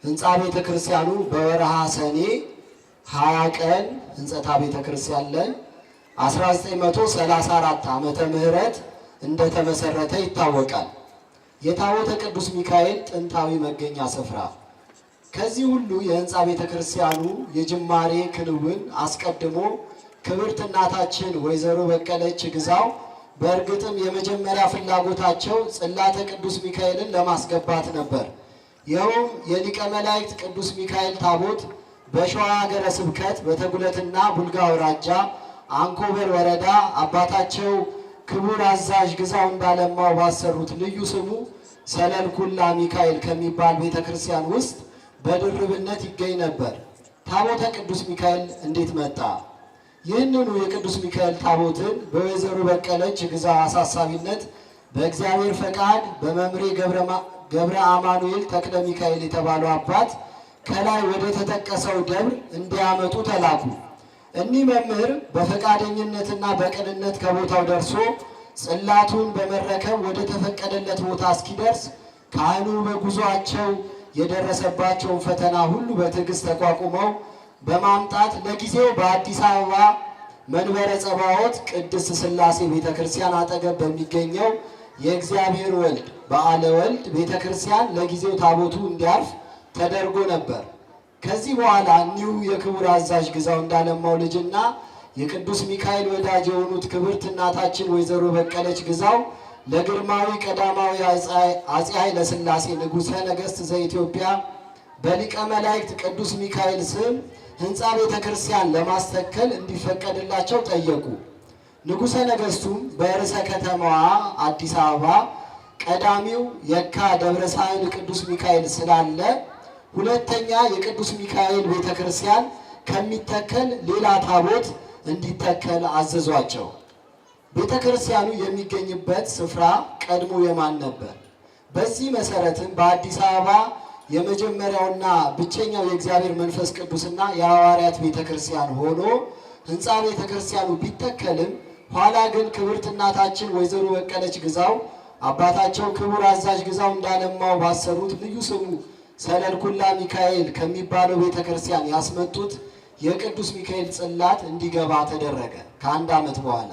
ህንፃ ቤተ ክርስቲያኑ በወርሃ ሰኔ 20 ቀን ህንጸታ ቤተ ክርስቲያን ላይ 1934 ዓመተ ምህረት እንደተመሰረተ ይታወቃል። የታቦተ ቅዱስ ሚካኤል ጥንታዊ መገኛ ስፍራ። ከዚህ ሁሉ የህንፃ ቤተ ክርስቲያኑ የጅማሬ ክንውን አስቀድሞ ክብርት እናታችን ወይዘሮ በቀለች ግዛው በእርግጥም የመጀመሪያ ፍላጎታቸው ጽላተ ቅዱስ ሚካኤልን ለማስገባት ነበር። ይኸውም የሊቀ መላእክት ቅዱስ ሚካኤል ታቦት በሸዋ ሀገረ ስብከት በተጉለትና ቡልጋ አውራጃ አንኮበር ወረዳ አባታቸው ክቡር አዛዥ ግዛው እንዳለማው ባሰሩት ልዩ ስሙ ሰለልኩላ ሚካኤል ከሚባል ቤተ ክርስቲያን ውስጥ በድርብነት ይገኝ ነበር። ታቦተ ቅዱስ ሚካኤል እንዴት መጣ? ይህንኑ የቅዱስ ሚካኤል ታቦትን በወይዘሮ በቀለች ግዛው አሳሳቢነት በእግዚአብሔር ፈቃድ በመምሬ ገብረ አማኑኤል ተክለ ሚካኤል የተባለው አባት ከላይ ወደ ተጠቀሰው ደብር እንዲያመጡ ተላኩ። እኒህ መምህር በፈቃደኝነትና በቅንነት ከቦታው ደርሶ ጽላቱን በመረከብ ወደ ተፈቀደለት ቦታ እስኪደርስ ካህኑ በጉዟቸው የደረሰባቸውን ፈተና ሁሉ በትዕግስት ተቋቁመው በማምጣት ለጊዜው በአዲስ አበባ መንበረ ጸባዖት ቅድስት ሥላሴ ቤተ ክርስቲያን አጠገብ በሚገኘው የእግዚአብሔር ወልድ በዓለ ወልድ ቤተ ክርስቲያን ለጊዜው ታቦቱ እንዲያርፍ ተደርጎ ነበር። ከዚህ በኋላ እኒሁ የክቡር አዛዥ ግዛው እንዳለማው ልጅና የቅዱስ ሚካኤል ወዳጅ የሆኑት ክብርት እናታችን ወይዘሮ በቀለች ግዛው ለግርማዊ ቀዳማዊ አፄ ኃይለ ሥላሴ ንጉሠ ነገሥት ዘኢትዮጵያ በሊቀ መላእክት ቅዱስ ሚካኤል ስም ህንፃ ቤተ ክርስቲያን ለማስተከል እንዲፈቀድላቸው ጠየቁ። ንጉሠ ነገሥቱም በርዕሰ ከተማዋ አዲስ አበባ ቀዳሚው የካ ደብረ ሳህል ቅዱስ ሚካኤል ስላለ ሁለተኛ የቅዱስ ሚካኤል ቤተ ክርስቲያን ከሚተከል ሌላ ታቦት እንዲተከል አዘዟቸው። ቤተ ክርስቲያኑ የሚገኝበት ስፍራ ቀድሞ የማን ነበር? በዚህ መሰረትም በአዲስ አበባ የመጀመሪያውና ብቸኛው የእግዚአብሔር መንፈስ ቅዱስና የሐዋርያት ቤተ ክርስቲያን ሆኖ ህንፃ ቤተ ክርስቲያኑ ቢተከልም ኋላ ግን ክብርት እናታችን ወይዘሮ በቀለች ግዛው አባታቸው ክቡር አዛዥ ግዛው እንዳለማው ባሰሩት ልዩ ስሙ ሰለልኩላ ሚካኤል ከሚባለው ቤተ ክርስቲያን ያስመጡት የቅዱስ ሚካኤል ጽላት እንዲገባ ተደረገ። ከአንድ ዓመት በኋላ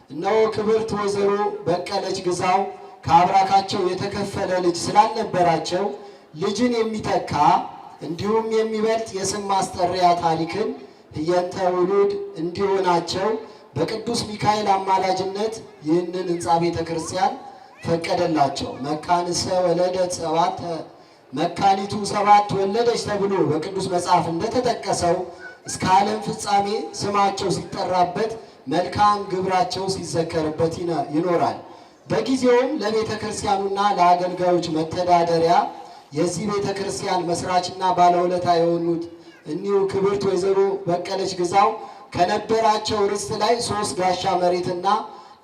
እነሆ ክብርት ወይዘሮ በቀለች ግዛው ከአብራካቸው የተከፈለ ልጅ ስላልነበራቸው ልጅን የሚተካ እንዲሁም የሚበልጥ የስም ማስጠሪያ ታሪክን ህየንተ ውሉድ እንዲሆናቸው በቅዱስ ሚካኤል አማላጅነት ይህንን ህንፃ ቤተ ክርስቲያን ፈቀደላቸው። መካንሰ ወለደት ሰባተ መካኒቱ ሰባት ወለደች ተብሎ በቅዱስ መጽሐፍ እንደተጠቀሰው እስከ ዓለም ፍጻሜ ስማቸው ሲጠራበት መልካም ግብራቸው ሲዘከርበት ይኖራል። በጊዜውም ለቤተ ክርስቲያኑና ለአገልጋዮች መተዳደሪያ የዚህ ቤተ ክርስቲያን መስራችና ባለውለታ የሆኑት እኒሁ ክብርት ወይዘሮ በቀለች ግዛው ከነበራቸው ርስት ላይ 3 ጋሻ መሬትና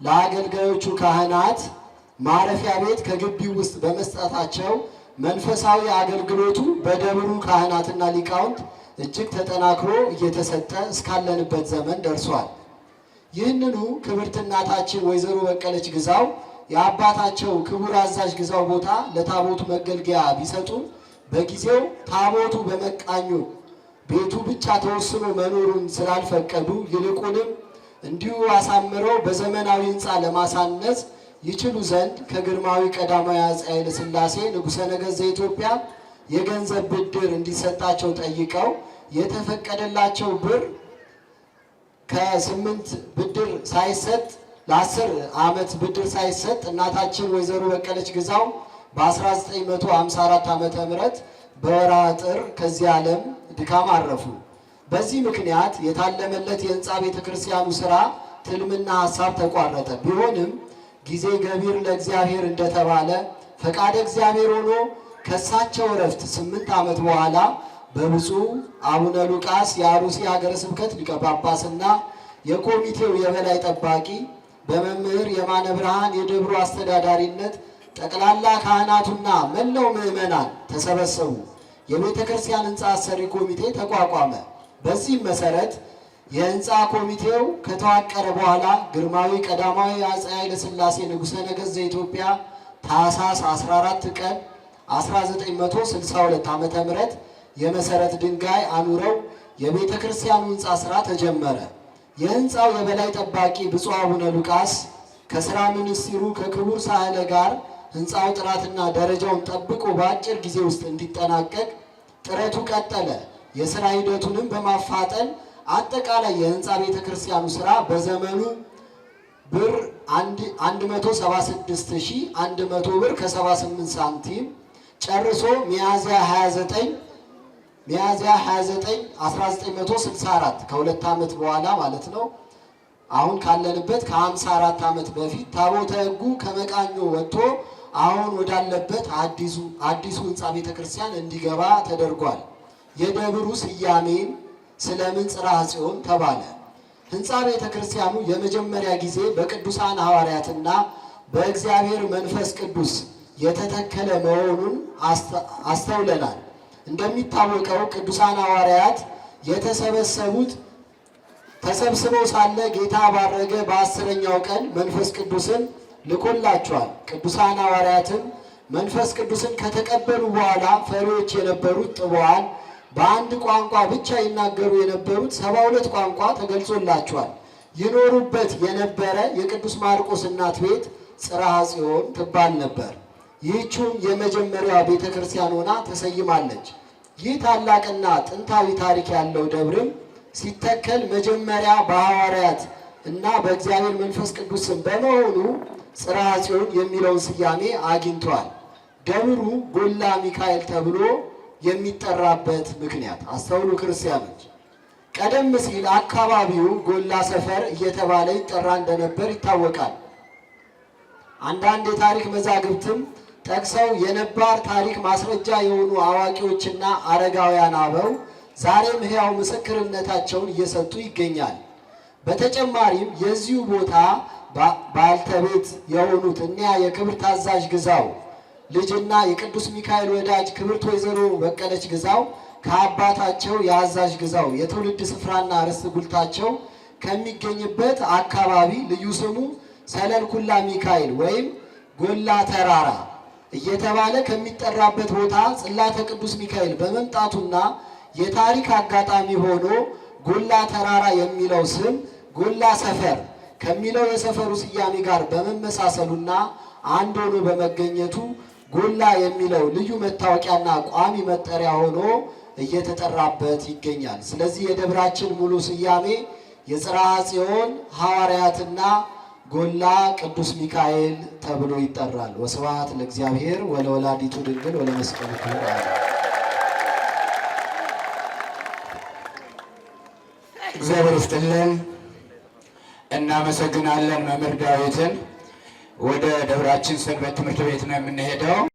ለአገልጋዮቹ ካህናት ማረፊያ ቤት ከግቢው ውስጥ በመስጠታቸው መንፈሳዊ አገልግሎቱ በደብሩ ካህናትና ሊቃውንት እጅግ ተጠናክሮ እየተሰጠ እስካለንበት ዘመን ደርሷል። ይህንኑ ክብርት እናታችን ወይዘሮ በቀለች ግዛው የአባታቸው ክቡር አዛዥ ግዛው ቦታ ለታቦቱ መገልገያ ቢሰጡ በጊዜው ታቦቱ በመቃኙ ቤቱ ብቻ ተወስኖ መኖሩን ስላልፈቀዱ ይልቁንም እንዲሁ አሳምረው በዘመናዊ ህንፃ ለማሳነጽ ይችሉ ዘንድ ከግርማዊ ቀዳማዊ አፄ ኃይለ ሥላሴ ንጉሠ ነገሥት ዘኢትዮጵያ የገንዘብ ብድር እንዲሰጣቸው ጠይቀው የተፈቀደላቸው ብር ከ8 ብድር ሳይሰጥ ለ10 ዓመት ብድር ሳይሰጥ እናታችን ወይዘሮ በቀለች ግዛው በ1954 ዓመተ ምህረት በወርሃ ጥር ከዚህ ዓለም ድካም አረፉ። በዚህ ምክንያት የታለመለት የህንፃ ቤተ ክርስቲያኑ ስራ ትልምና ሐሳብ ተቋረጠ። ቢሆንም ጊዜ ገቢር ለእግዚአብሔር እንደተባለ ፈቃደ እግዚአብሔር ሆኖ ከሳቸው ዕረፍት 8 ዓመት በኋላ በብፁዕ አቡነ ሉቃስ የአሩሲ ሀገረ ስብከት ሊቀ ጳጳስና የኮሚቴው የበላይ ጠባቂ በመምህር የማነ ብርሃን የደብሩ አስተዳዳሪነት ጠቅላላ ካህናቱና መላው ምዕመናን ተሰበሰቡ። የቤተ ክርስቲያን ህንፃ አሰሪ ኮሚቴ ተቋቋመ። በዚህም መሰረት የህንፃ ኮሚቴው ከተዋቀረ በኋላ ግርማዊ ቀዳማዊ አፄ ኃይለ ሥላሴ ንጉሠ ነገሥት ዘኢትዮጵያ ታኅሳስ 14 ቀን 1962 ዓመተ ምህረት የመሰረት ድንጋይ አኑረው የቤተ ክርስቲያኑ ህንፃ ስራ ተጀመረ። የህንፃው የበላይ ጠባቂ ብፁዕ አቡነ ሉቃስ ከስራ ሚኒስትሩ ከክቡር ሳህለ ጋር ህንፃው ጥራትና ደረጃውን ጠብቆ በአጭር ጊዜ ውስጥ እንዲጠናቀቅ ጥረቱ ቀጠለ። የስራ ሂደቱንም በማፋጠን አጠቃላይ የህንፃ ቤተ ክርስቲያኑ ስራ በዘመኑ ብር 176100 ብር ከ78 ሳንቲም ጨርሶ ሚያዝያ 29 1964 ከሁለት ዓመት በኋላ ማለት ነው። አሁን ካለንበት ከ54 ዓመት በፊት ታቦተ ሕጉ ከመቃኞ ወጥቶ አሁን ወዳለበት አዲሱ ህንፃ ቤተ ክርስቲያን እንዲገባ ተደርጓል። የደብሩ ስያሜን ስለምን ጽርሐ ጽዮን ተባለ? ህንፃ ቤተ ክርስቲያኑ የመጀመሪያ ጊዜ በቅዱሳን ሐዋርያትና በእግዚአብሔር መንፈስ ቅዱስ የተተከለ መሆኑን አስተውለናል። እንደሚታወቀው ቅዱሳን ሐዋርያት ተሰብስበው ሳለ ጌታ ባረገ በ10ኛው ቀን መንፈስ ቅዱስን ልኮላቸዋል። ቅዱሳን ሐዋርያትም መንፈስ ቅዱስን ከተቀበሉ በኋላ ፈሪዎች የነበሩት ጥበዋን በአንድ ቋንቋ ብቻ ይናገሩ የነበሩት 72 ቋንቋ ተገልጾላቸዋል። ይኖሩበት የነበረ የቅዱስ ማርቆስ እናት ቤት ጽርሐ ጽዮን ትባል ነበር። ይህችም የመጀመሪያዋ ቤተ ክርስቲያን ሆና ተሰይማለች። ይህ ታላቅና ጥንታዊ ታሪክ ያለው ደብርም ሲተከል መጀመሪያ በሐዋርያት እና በእግዚአብሔር መንፈስ ቅዱስ ስም በመሆኑ ጽርሐ ጽዮን የሚለውን ስያሜ አግኝቷል። ደብሩ ጎላ ሚካኤል ተብሎ የሚጠራበት ምክንያት አስተውሉ ክርስቲያኖች። ቀደም ሲል አካባቢው ጎላ ሰፈር እየተባለ ይጠራ እንደነበር ይታወቃል። አንዳንድ የታሪክ መዛግብትም ጠቅሰው የነባር ታሪክ ማስረጃ የሆኑ አዋቂዎችና አረጋውያን አበው ዛሬም ሕያው ምስክርነታቸውን እየሰጡ ይገኛል። በተጨማሪም የዚሁ ቦታ ባልተቤት የሆኑት እኒያ የክብር ታዛዥ ግዛው ልጅና የቅዱስ ሚካኤል ወዳጅ ክብርት ወይዘሮ በቀለች ግዛው ከአባታቸው የአዛዥ ግዛው የትውልድ ስፍራና ርስት ጉልታቸው ከሚገኝበት አካባቢ ልዩ ስሙ ሰለልኩላ ሚካኤል ወይም ጎላ ተራራ እየተባለ ከሚጠራበት ቦታ ጽላተ ቅዱስ ሚካኤል በመምጣቱና የታሪክ አጋጣሚ ሆኖ ጎላ ተራራ የሚለው ስም ጎላ ሰፈር ከሚለው የሰፈሩ ስያሜ ጋር በመመሳሰሉና አንድ ሆኖ በመገኘቱ ጎላ የሚለው ልዩ መታወቂያና ቋሚ መጠሪያ ሆኖ እየተጠራበት ይገኛል። ስለዚህ የደብራችን ሙሉ ስያሜ የጽርሐ ጽዮን ሐዋርያትና ጎላ ቅዱስ ሚካኤል ተብሎ ይጠራል። ወስብሐት ለእግዚአብሔር ወለወላዲቱ ድንግል ወለመስቀሉ ክቡር። እግዚአብሔር ይስጥልን። እናመሰግናለን መምህር ዳዊትን። ወደ ደብራችን ሰንበት ትምህርት ቤት ነው የምንሄደው።